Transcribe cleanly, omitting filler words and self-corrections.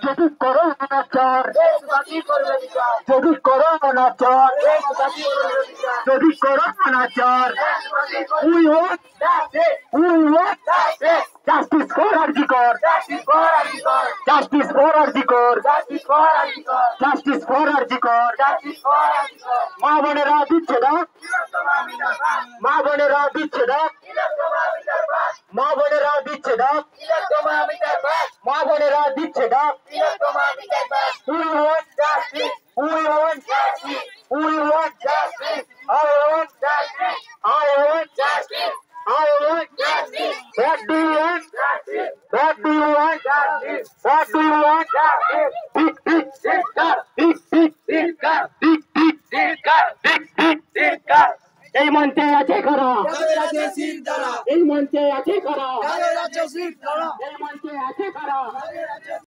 যদি করো অনাচার, যদি করো অনাচার, যদি করো অনাচার, we want justice for Arjikor, justice for Arjikor, justice for Arjikor, মা বোনেরা দিচ্ছে না, মা বোনেরা দিচ্ছে না, মা বোনেরা দিচ্ছে না, মা বোনেরা দিচ্ছে না, we want justice, we want justice, we want justice, I want justice, I want justice, I want justice. What do you want? Justice. What do you want? Justice. What do you want? Justice. এই মঞ্চে আছে কারা? এই মঞ্চে আছে কারা? এই মঞ্চে আছে কারা?